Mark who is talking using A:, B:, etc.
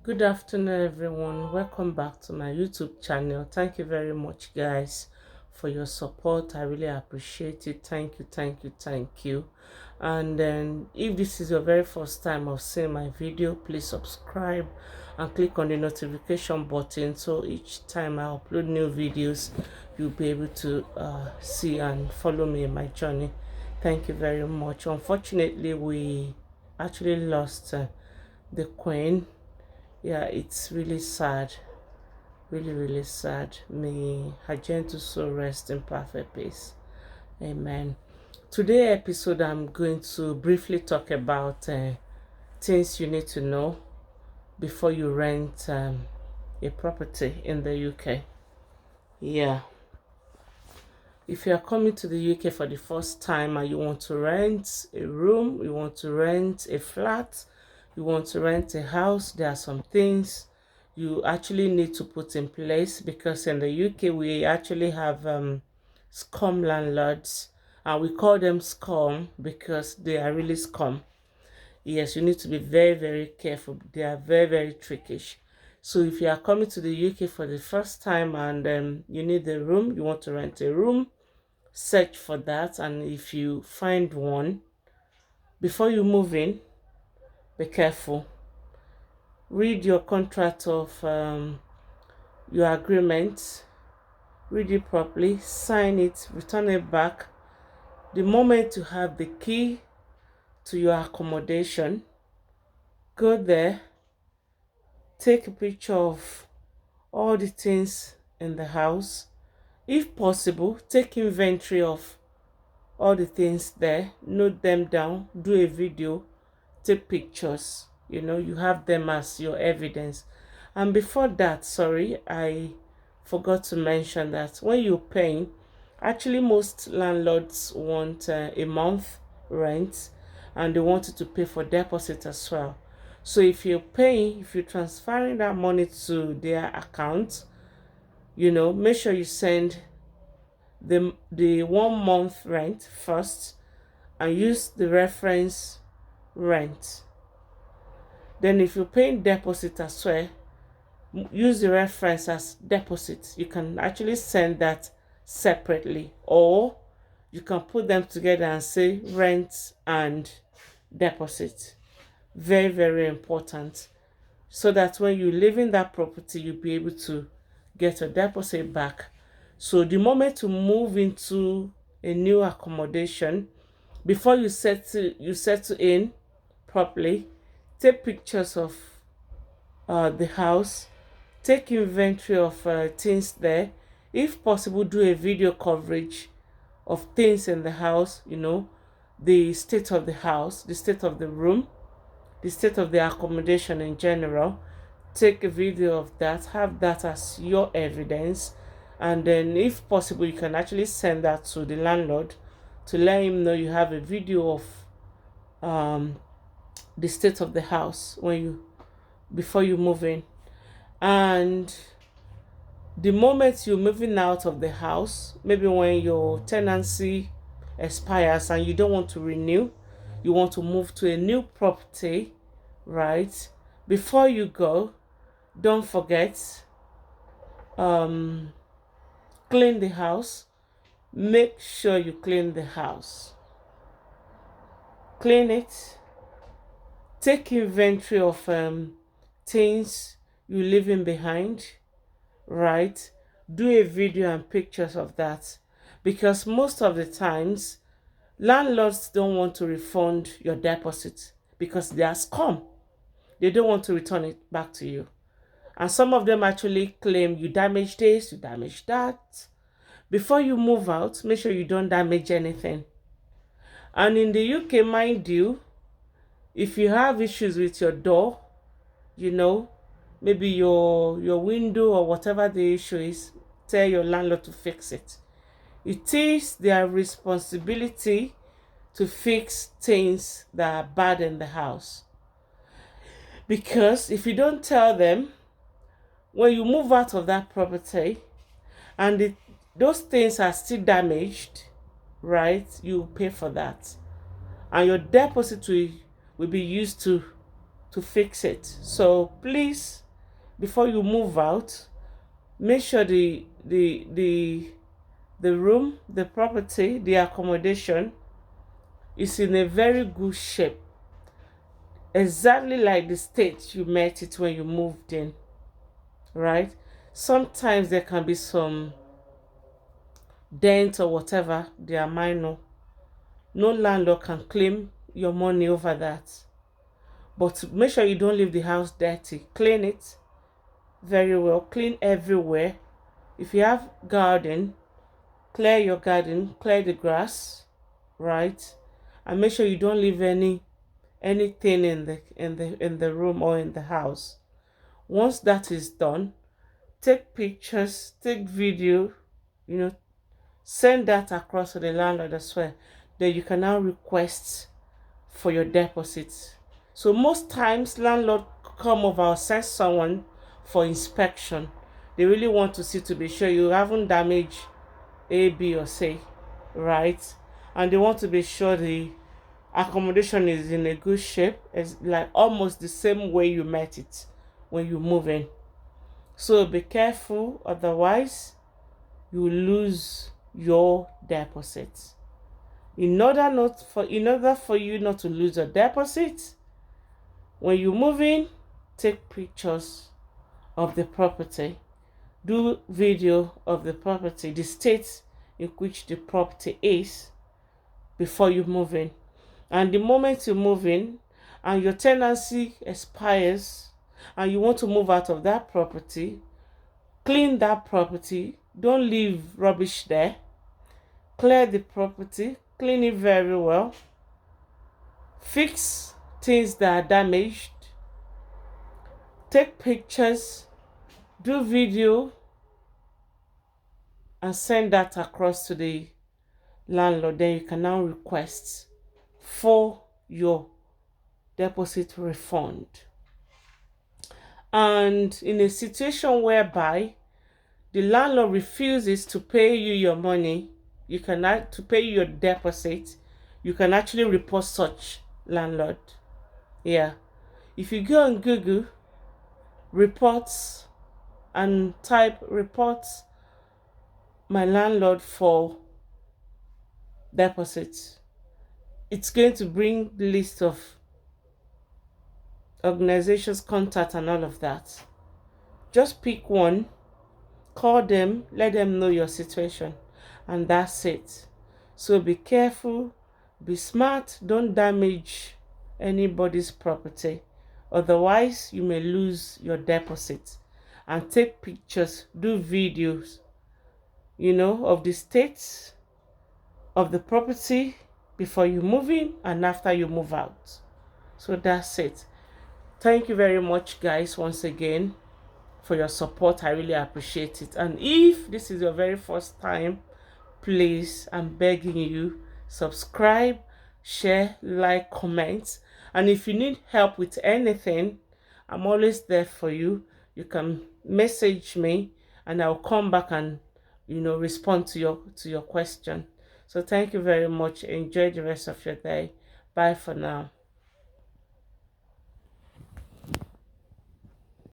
A: Good afternoon, everyone. Welcome back to my YouTube channel. Thank you very much, guys, for your support. I really appreciate it. Thank you, thank you, thank you. And then, if this is your very first time of seeing my video, please subscribe and click on the notification button so each time I upload new videos, you'll be able to see and follow me in my journey. Thank you very much. Unfortunately, we actually lost the queen. Yeah, it's really sad, really sad. May her gentle soul rest in perfect peace. Amen. Today episode, I'm going to briefly talk about things you need to know before you rent a property in the UK. Yeah, if you are coming to the UK for the first time and you want to rent a room, you want to rent a flat, you want to rent a house, there are some things you actually need to put in place, because in the UK we actually have scum landlords, and we call them scum because they are really scum. Yes, you need to be very careful. They are very trickish. So if you are coming to the UK for the first time and you need a room, you want to rent a room, search for that. And if you find one, before you move in, be careful. Read your contract of your agreement, read it properly, sign it, return it back. The moment you have the key to your accommodation, go there, take a picture of all the things in the house. If possible, take inventory of all the things there, note them down, do a video, take pictures. You have them as your evidence. And before that, sorry, I forgot to mention that when you're paying, actually most landlords want a month rent, and they want you to pay for deposit as well. So if you're transferring that money to their account, make sure you send the 1 month rent first and use the reference rent. Then if you're paying deposit as well, use the reference as deposit. You can actually send that separately, or you can put them together and say rent and deposit. Very important, so that when you live in that property, you'll be able to get your deposit back. So the moment you move into a new accommodation, before you settle in properly, take pictures of the house, take inventory of things there. If possible, do a video coverage of things in the house, the state of the house, the state of the room, the state of the accommodation in general. Take a video of that, have that as your evidence, and then if possible, you can actually send that to the landlord to let him know you have a video of um, the state of the house before you move in. And the moment you're moving out of the house, maybe when your tenancy expires and you don't want to renew, you want to move to a new property, right? Before you go, don't forget, um clean the house. Make sure you clean the house, clean it, take inventory of things you're leaving behind, right? Do a video and pictures of that, because most of the times landlords don't want to refund your deposit because they are scum. They don't want to return it back to you. And some of them actually claim you damaged this, you damaged that. Before you move out, make sure you don't damage anything. And in the UK, mind you, if you have issues with your door, maybe your window or whatever the issue is, tell your landlord to fix it. It is their responsibility to fix things that are bad in the house. Because if you don't tell them, when you move out of that property and those things are still damaged, right, you pay for that. And your deposit will be used to to fix it. So please, before you move out, make sure the room, the property, the accommodation is in a very good shape, exactly like the state you met it when you moved in, right? Sometimes there can be some dent or whatever, they are minor. No landlord can claim your money over that. But make sure you don't leave the house dirty. Clean it very well. Clean everywhere. If you have garden, clear your garden, clear the grass, right? And make sure you don't leave anything in the room or in the house. Once that is done, take pictures, take video, you know, send that across to the landlord as well. Then you can now request for your deposit. So most times landlord come over or send someone for inspection. They really want to see to be sure you haven't damaged A, B, or C, right? And they want to be sure the accommodation is in a good shape. It's like almost the same way you met it when you move in. So be careful, otherwise you lose your deposit. In order for you not to lose your deposit, when you move in, take pictures of the property, do video of the property, the state in which the property is before you move in. And the moment you move in and your tenancy expires and you want to move out of that property, clean that property. Don't leave rubbish there. Clear the property, clean it very well. Fix things that are damaged. Take pictures, do video, and send that across to the landlord. Then you can now request for your deposit refund. And in a situation whereby the landlord refuses to pay you your money, to pay you your deposit, you can actually report such landlord. Yeah. If you go on Google, reports, and type reports my landlord for deposit, it's going to bring the list of organizations, contact, and all of that. Just pick one, call them, let them know your situation, and that's it. So be careful, be smart, don't damage anybody's property, otherwise you may lose your deposit. And take pictures, do videos, of the state of the property before you move in and after you move out. So that's it. Thank you very much, guys, once again for your support. I really appreciate it. And if this is your very first time, please, I'm begging you, subscribe, share, like, comment. And if you need help with anything, I'm always there for you. You can message me and I'll come back and respond to your question. So thank you very much. Enjoy the rest of your day. Bye for now.